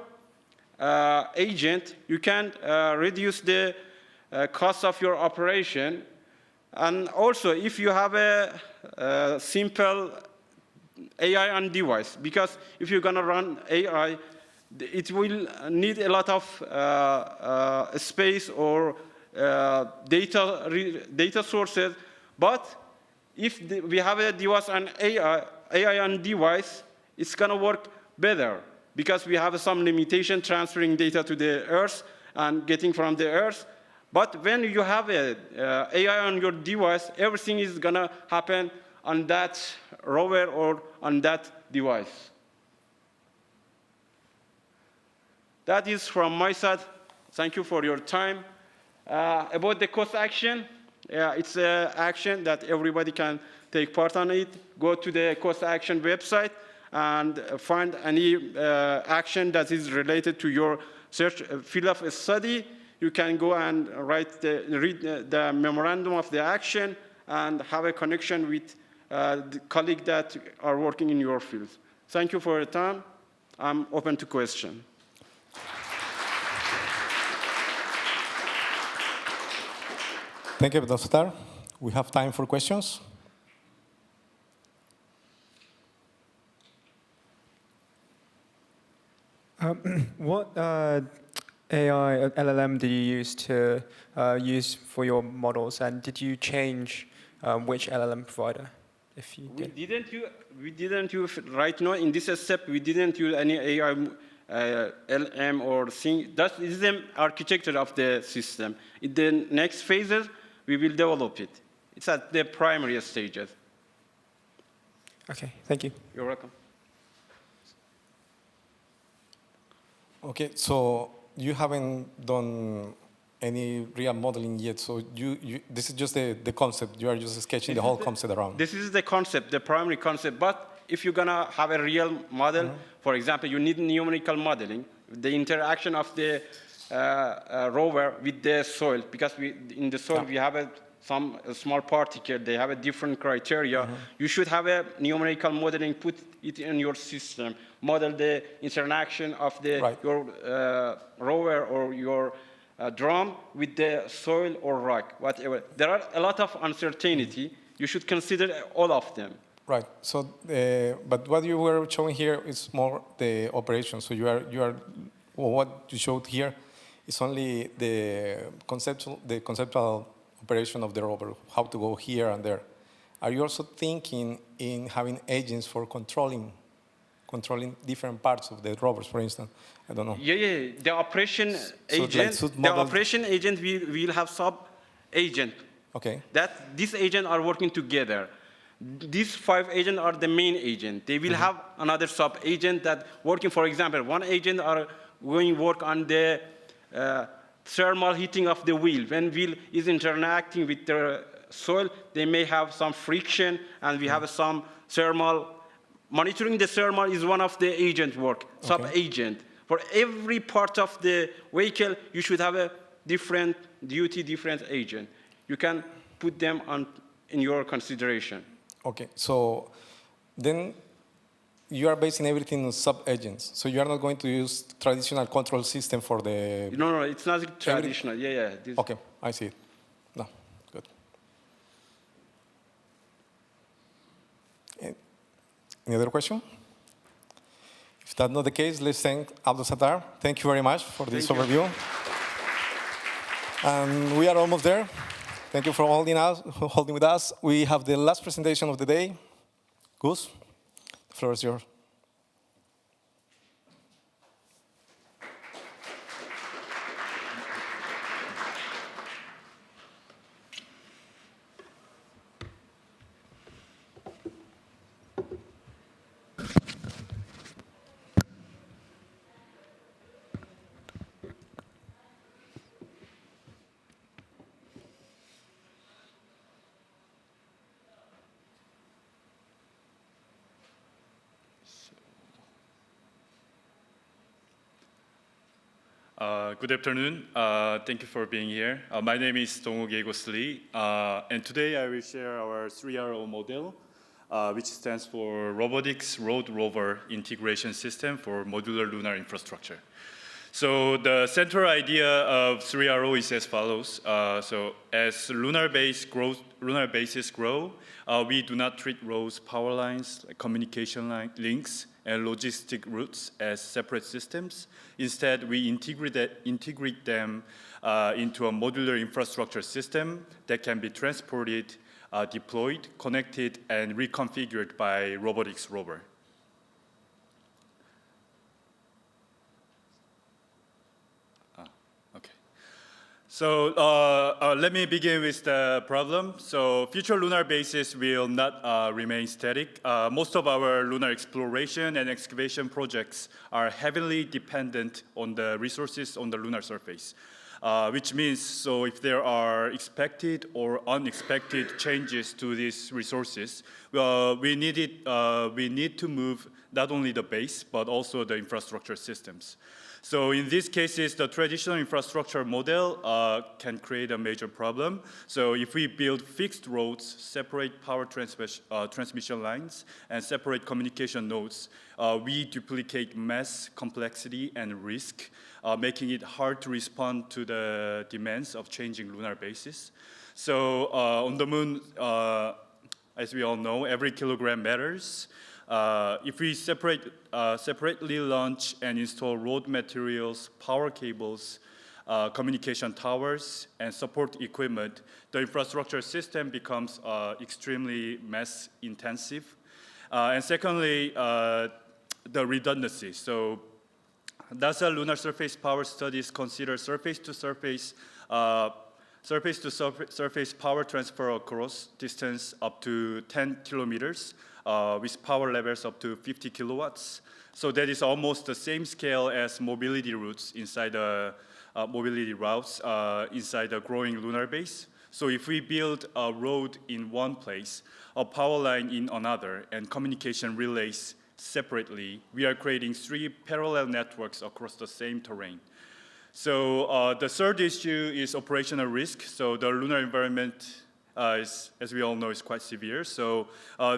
agent, you can reduce the cost of your operation. And also, if you have a simple AI on device, because if you're going to run AI, it will need a lot of space or data sources. But if we have a device on AI on device, it's going to work better because we have some limitation transferring data to the Earth and getting from the Earth. But when you have a AI on your device, everything is going to happen on that rover or on that device. That is from my side. Thank you for your time. About the cost action, it's an action that everybody can take part on it. Go to the cost action website and find any action that is related to your search field of study. You can go and read the memorandum of the action and have a connection with the colleagues that are working in your field. Thank you for your time. I'm open to questions. Thank you, ABDOLSATTAR. We have time for questions. What AI LLM did you use to use for your models, and did you change which LLM provider? If you did. We didn't use right now in this step. We didn't use any AI LM or thing. That is the architecture of the system. In the next phases, we will develop it. It's at the primary stages. Okay, thank you. You're welcome. Okay, so you haven't done any real modeling yet, so this is just the concept. You are just sketching the whole concept around. This is the concept, the primary concept. But if you're going to have a real model, for example, you need numerical modeling, the interaction of the rover with the soil, because in the soil we have some small particle, they have a different criteria. You should have a numerical modeling, put it in your system, model the interaction of your rover or your drum with the soil or rock, whatever. There are a lot of uncertainty. You should consider all of them. Right. So, but what you were showing here is more the operation. So what you showed here is only the conceptual operation of the rover, how to go here and there. Are you also thinking in having agents for controlling different parts of the rovers, for instance? I don't know. Yeah. The operation agent, we will have sub-agent. Okay. That these agents are working together. These 5 agents are the main agent. They will have another sub-agent that working, for example, one agent are going to work on the thermal heating of the wheel. When wheel is interacting with the soil, they may have some friction, and we have some thermal. Monitoring the thermal is one of the agent work, sub-agent. For every part of the vehicle, you should have a different duty, different agent. You can put them in your consideration. Okay, so then you are basing everything on sub-agents. So you are not going to use traditional control system for the... No, it's not traditional. Yeah. Okay, I see it. No, good. Any other question? If that's not the case, let's thank ABDOLSATTAR. Thank you very much for this overview. And we are almost there. Thank you for holding with us. We have the last presentation of the day. Gus, the floor is yours. Good afternoon. Thank you for being here. My name is Donguk Agos Lee, and today I will share our 3RO model, which stands for Robotics Road Rover Integration System for Modular Lunar Infrastructure. So the central idea of 3RO is as follows. So as lunar bases grow, we do not treat roads, power lines, communication links, and logistic routes as separate systems. Instead, we integrate them into a modular infrastructure system that can be transported, deployed, connected, and reconfigured by robotics rover. So let me begin with the problem. So future lunar bases will not remain static. Most of our lunar exploration and excavation projects are heavily dependent on the resources on the lunar surface, which means so if there are expected or unexpected changes to these resources, we need to move not only the base, but also the infrastructure systems. So in these cases, the traditional infrastructure model can create a major problem. So if we build fixed roads, separate power transmission lines, and separate communication nodes, we duplicate mass, complexity, and risk, making it hard to respond to the demands of changing lunar bases. So on the moon, as we all know, every kilogram matters. If we separately launch and install road materials, power cables, communication towers, and support equipment, the infrastructure system becomes extremely mass intensive. And secondly, the redundancy. So NASA Lunar Surface Power Studies consider surface-to-surface power transfer across distance up to 10 kilometers. With power levels up to 50 kilowatts. So that is almost the same scale as mobility routes inside the inside a growing lunar base. So if we build a road in one place, a power line in another, and communication relays separately, we are creating 3 parallel networks across the same terrain. So the third issue is operational risk. So the lunar environment as we all know, is quite severe. So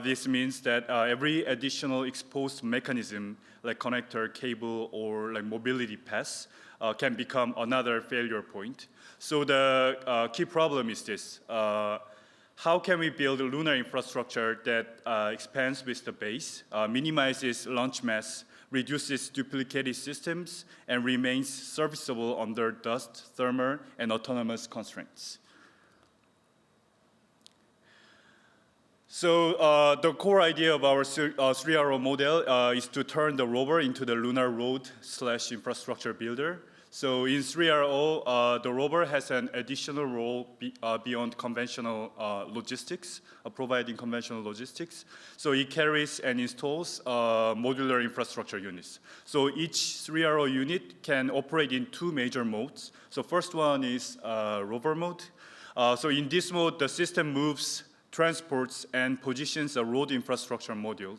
this means that every additional exposed mechanism, like connector, cable, or like mobility paths, can become another failure point. So the key problem is this. How can we build a lunar infrastructure that expands with the base, minimizes launch mass, reduces duplicated systems, and remains serviceable under dust, thermal, and autonomous constraints? So the core idea of our 3RO model is to turn the rover into the lunar road/infrastructure builder. So in 3RO, the rover has an additional role beyond conventional logistics, providing conventional logistics. So it carries and installs modular infrastructure units. So each 3RO unit can operate in 2 major modes. So first one is rover mode. So in this mode, the system moves, transports, and positions a road infrastructure module.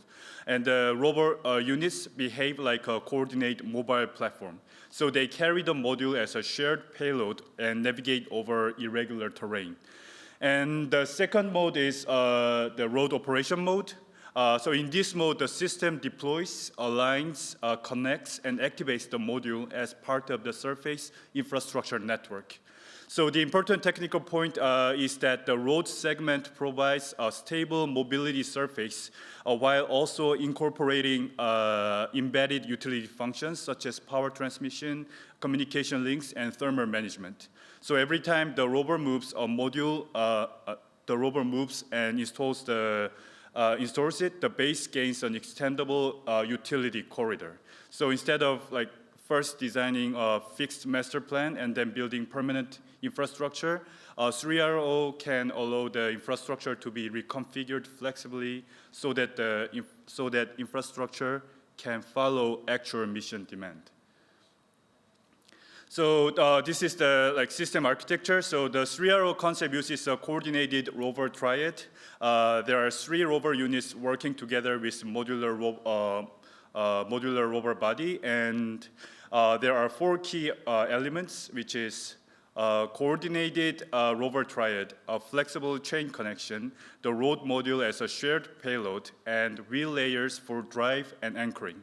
And the rover units behave like a coordinate mobile platform. So they carry the module as a shared payload and navigate over irregular terrain. And the second mode is the road operation mode. So in this mode, the system deploys, aligns, connects, and activates the module as part of the surface infrastructure network. So the important technical point is that the road segment provides a stable mobility surface while also incorporating embedded utility functions such as power transmission, communication links, and thermal management. So every time the rover moves a module, the rover moves and installs it, the base gains an extendable utility corridor. So instead of like first designing a fixed master plan and then building permanent infrastructure, 3RO can allow the infrastructure to be reconfigured flexibly so that infrastructure can follow actual mission demand. So this is the system architecture. So the 3RO concept uses a coordinated rover triad. There are 3 rover units working together with modular rover body, and there are 4 key elements, which is coordinated rover triad, a flexible chain connection, the road module as a shared payload, and wheel layers for drive and anchoring.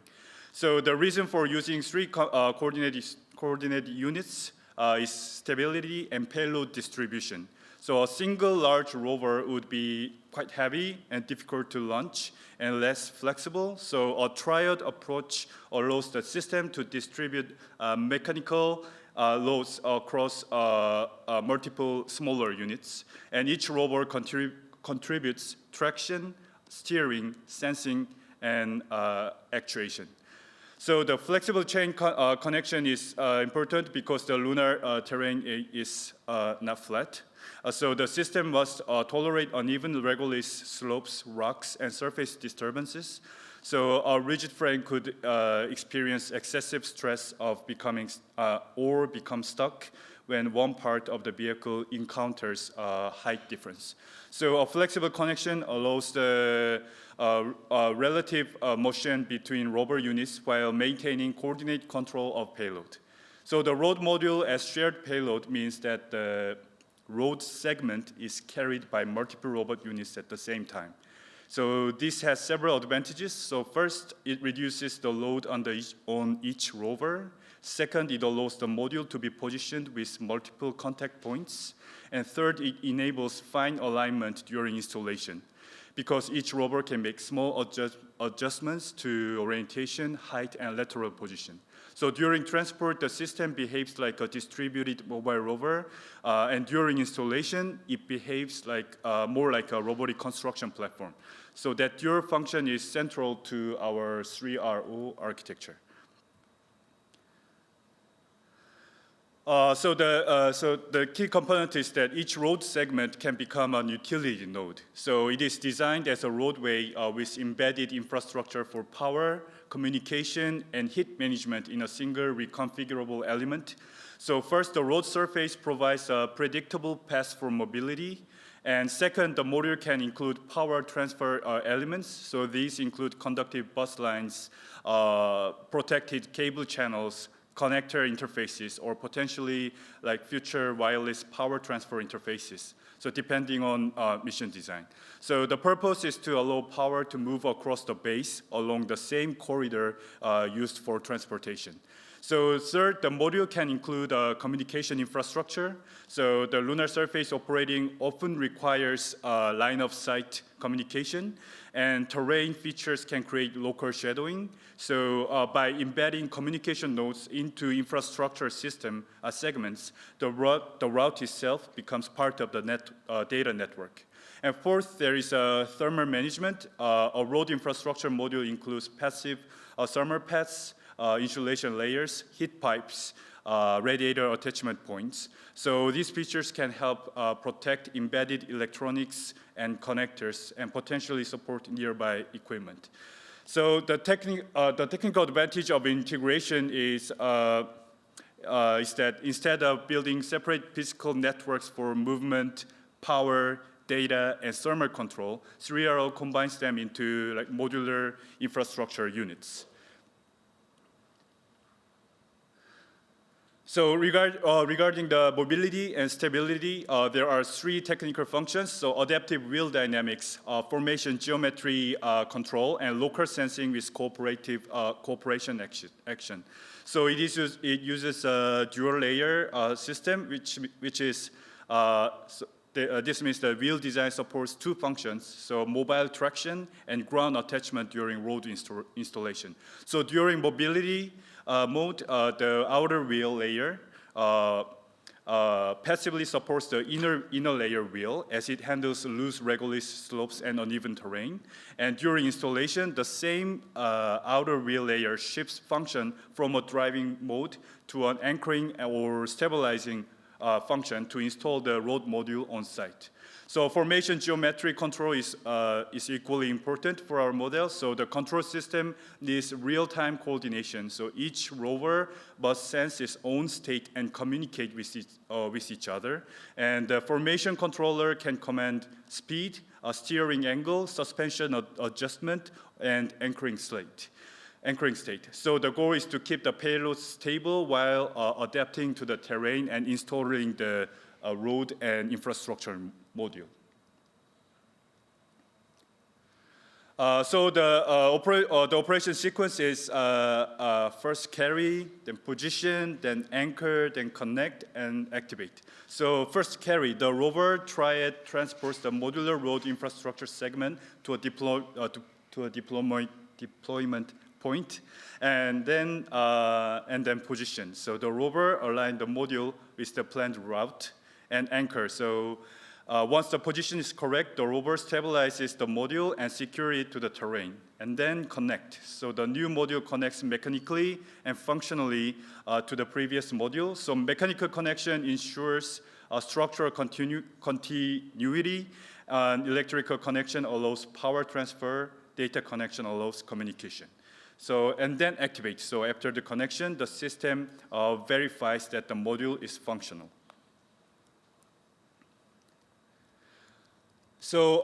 So the reason for using 3 coordinated units is stability and payload distribution. So a single large rover would be quite heavy and difficult to launch and less flexible. So a triad approach allows the system to distribute mechanical loads across multiple smaller units. And each rover contributes traction, steering, sensing, and actuation. So the flexible chain connection is important because the lunar terrain is not flat. So the system must tolerate uneven regolith slopes, rocks, and surface disturbances. So a rigid frame could experience excessive stress of becoming or become stuck when one part of the vehicle encounters a height difference. So a flexible connection allows the relative motion between rover units while maintaining coordinate control of payload. So the road module as shared payload means that the road segment is carried by multiple robot units at the same time. So this has several advantages. So first, it reduces the load on each rover. Second, it allows the module to be positioned with multiple contact points. And third, it enables fine alignment during installation, because each rover can make small adjustments to orientation, height, and lateral position. So during transport, the system behaves like a distributed mobile rover, and during installation, it behaves like more like a robotic construction platform. So that dual function is central to our 3RO architecture. So the key component is that each road segment can become a utility node. So it is designed as a roadway with embedded infrastructure for power, communication, and heat management in a single reconfigurable element. So first, the road surface provides a predictable path for mobility. And second, the module can include power transfer elements. So these include conductive bus lines, protected cable channels, connector interfaces, or potentially like future wireless power transfer interfaces. So depending on mission design. So the purpose is to allow power to move across the base along the same corridor used for transportation. So third, the module can include communication infrastructure. So the lunar surface operating often requires line of sight communication, and terrain features can create local shadowing. So by embedding communication nodes into infrastructure system segments, the route itself becomes part of the data network. And fourth, there is thermal management. A road infrastructure module includes passive thermal paths, insulation layers, heat pipes, radiator attachment points. So these features can help protect embedded electronics and connectors and potentially support nearby equipment. So the technical advantage of integration is that instead of building separate physical networks for movement, power, data, and thermal control, 3RO combines them into like modular infrastructure units. So regarding the mobility and stability, there are 3 technical functions. So adaptive wheel dynamics, formation geometry control, and local sensing with cooperation action. So it uses a dual layer system, which is this means the wheel design supports 2 functions, so mobile traction and ground attachment during road installation. So during mobility mode, the outer wheel layer passively supports the inner layer wheel as it handles loose, regular slopes and uneven terrain. And during installation, the same outer wheel layer shifts function from a driving mode to an anchoring or stabilizing function to install the road module on site. So formation geometry control is equally important for our model. So the control system needs real-time coordination. So each rover must sense its own state and communicate with each other. And the formation controller can command speed, steering angle, suspension adjustment, and anchoring state. So the goal is to keep the payload stable while adapting to the terrain and installing the road and infrastructure module. So the operation sequence is first carry, then position, then anchor, then connect and activate. So first carry, the rover triad transports the modular road infrastructure segment to a deployment point, and then position. So the rover aligns the module with the planned route and anchor. So once the position is correct, the rover stabilizes the module and secures it to the terrain, and then connect. So the new module connects mechanically and functionally to the previous module. So mechanical connection ensures structural continuity, and electrical connection allows power transfer, data connection allows communication. So, and then activate. So after the connection, the system verifies that the module is functional. So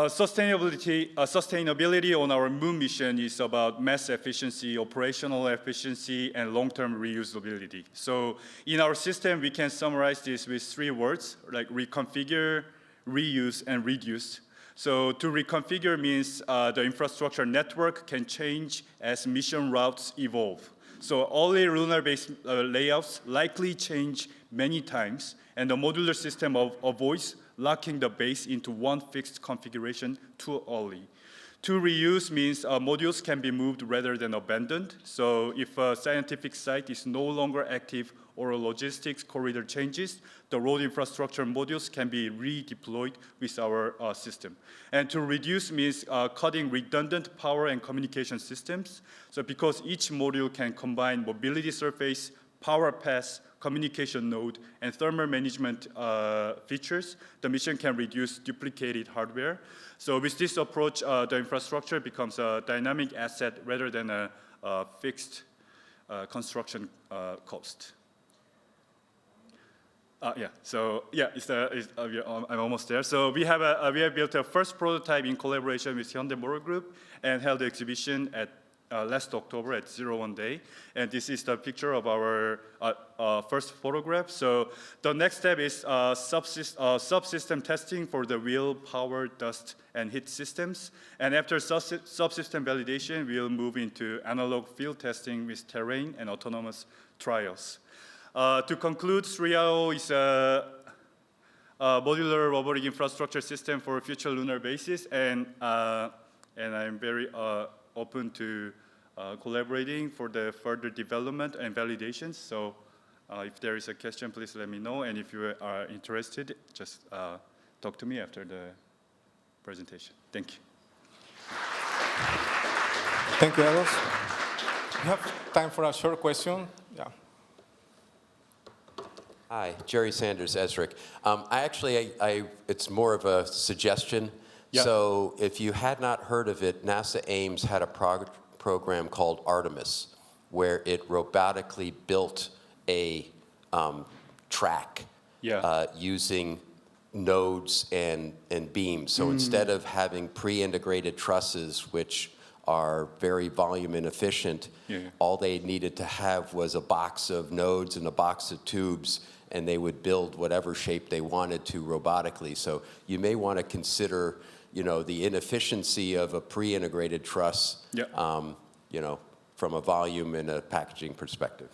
sustainability on our moon mission is about mass efficiency, operational efficiency, and long-term reusability. So in our system, we can summarize this with 3 words, like reconfigure, reuse, and reduce. So to reconfigure means the infrastructure network can change as mission routes evolve. So early lunar-based layouts likely change many times, and the modular system avoids locking the base into one fixed configuration too early. To reuse means modules can be moved rather than abandoned. So if a scientific site is no longer active or a logistics corridor changes, the road infrastructure modules can be redeployed with our system. And to reduce means cutting redundant power and communication systems. So because each module can combine mobility surface, power path, communication node, and thermal management features, the mission can reduce duplicated hardware. So with this approach, the infrastructure becomes a dynamic asset rather than a fixed construction cost. I'm almost there. So we have built a first prototype in collaboration with Hyundai Motor Group and held the exhibition at last October at 01 Day. And this is the picture of our first photograph. So the next step is subsystem testing for the wheel, power, dust, and heat systems. And after subsystem validation, we'll move into analog field testing with terrain and autonomous trials. To conclude, 3RO is a modular robotic infrastructure system for future lunar bases, and I'm very open to collaborating for the further development and validations. So if there is a question, please let me know. And if you are interested, just talk to me after the presentation. Thank you. Thank you, Agos. We have time for a short question. Yeah. Hi, Jerry Sanders, ESRIC. It's more of a suggestion. Yeah. So if you had not heard of it, NASA Ames had a program called Artemis, where it robotically built a track using nodes and beams. So instead of having pre-integrated trusses, which are very volume inefficient. Yeah. All they needed to have was a box of nodes and a box of tubes, and they would build whatever shape they wanted to robotically. So you may want to consider, the inefficiency of a pre-integrated truss, from a volume and a packaging perspective.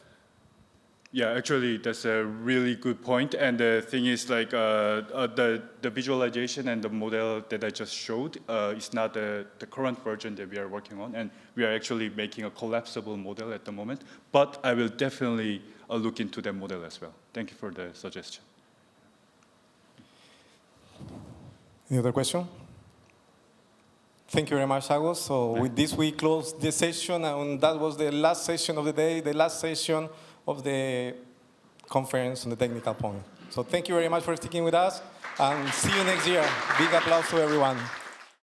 Yeah, actually, that's a really good point. And the thing is, like, the visualization and the model that I just showed is not the current version that we are working on. And we are actually making a collapsible model at the moment. But I will definitely look into that model as well. Thank you for the suggestion. Any other question? Thank you very much, Agos. So with this, we close this session, and that was the last session of the day, the last session of the conference on the technical point. So thank you very much for sticking with us, and see you next year. Big applause to everyone.